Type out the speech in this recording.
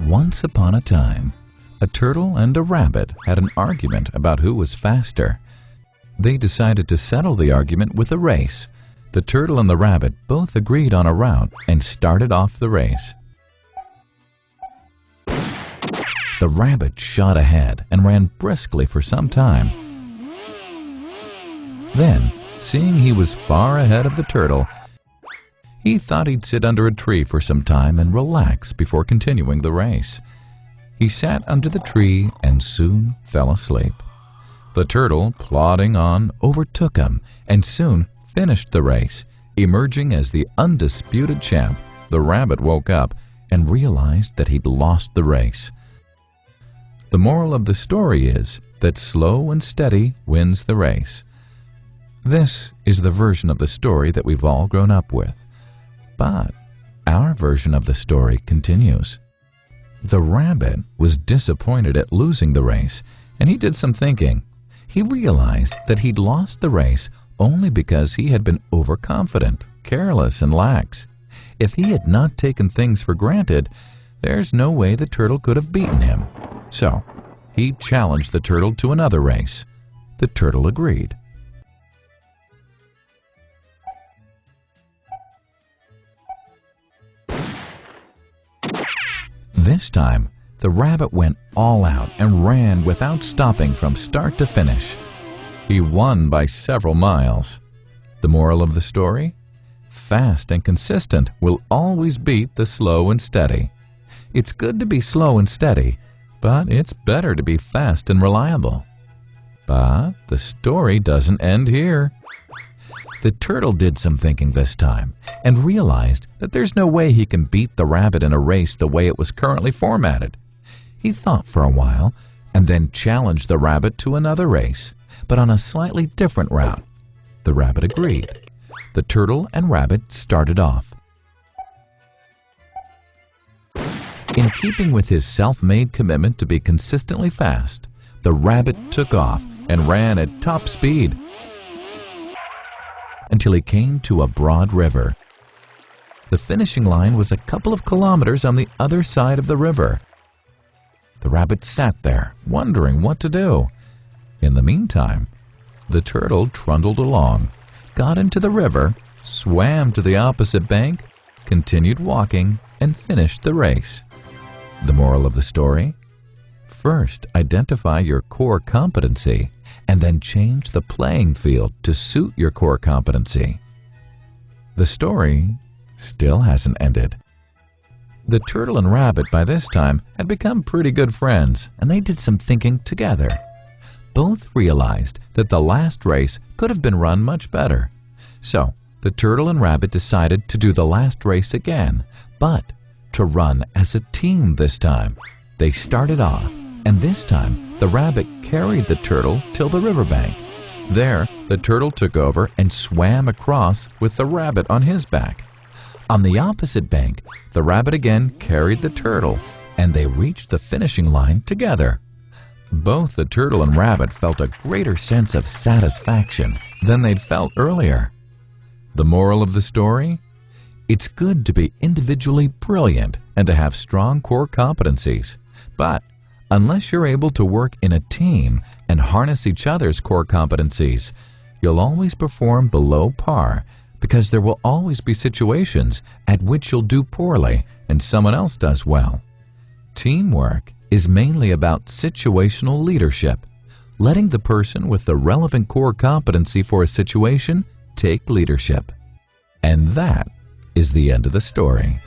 Once upon a time, a turtle and a rabbit had an argument about who was faster. They decided to settle the argument with a race. The turtle and the rabbit both agreed on a route and started off the race. The rabbit shot ahead and ran briskly for some time. Then, seeing he was far ahead of the turtle, he thought he'd sit under a tree for some time and relax before continuing the race. He sat under the tree and soon fell asleep. The turtle, plodding on, overtook him and soon finished the race. Emerging as the undisputed champ, the rabbit woke up and realized that he'd lost the race. The moral of the story is that slow and steady wins the race. This is the version of the story that we've all grown up with. But our version of the story continues. The rabbit was disappointed at losing the race, and he did some thinking. He realized that he'd lost the race only because he had been overconfident, careless, and lax. If he had not taken things for granted, there's no way the turtle could have beaten him. So, he challenged the turtle to another race. The turtle agreed. This time, the rabbit went all out and ran without stopping from start to finish. He won by several miles. The moral of the story? Fast and consistent will always beat the slow and steady. It's good to be slow and steady, but it's better to be fast and reliable. But the story doesn't end here. The turtle did some thinking this time and realized that there's no way he can beat the rabbit in a race the way it was currently formatted. He thought for a while and then challenged the rabbit to another race, but on a slightly different route. The rabbit agreed. The turtle and rabbit started off. In keeping with his self-made commitment to be consistently fast, the rabbit took off and ran at top speed until he came to a broad river. The finishing line was a couple of kilometers on the other side of the river. The rabbit sat there, wondering what to do. In the meantime, the turtle trundled along, got into the river, swam to the opposite bank, continued walking, and finished the race. The moral of the story? First, identify your core competency, and then change the playing field to suit your core competency. The story still hasn't ended. The turtle and rabbit by this time had become pretty good friends, and they did some thinking together. Both realized that the last race could have been run much better. So, the turtle and rabbit decided to do the last race again, but to run as a team this time. They started off, and this time the rabbit carried the turtle till the riverbank. There, the turtle took over and swam across with the rabbit on his back. On the opposite bank, the rabbit again carried the turtle, and they reached the finishing line together. Both the turtle and rabbit felt a greater sense of satisfaction than they'd felt earlier. The moral of the story? It's good to be individually brilliant and to have strong core competencies, but unless you're able to work in a team and harness each other's core competencies, you'll always perform below par because there will always be situations at which you'll do poorly and someone else does well. Teamwork is mainly about situational leadership, letting the person with the relevant core competency for a situation take leadership. And that is the end of the story.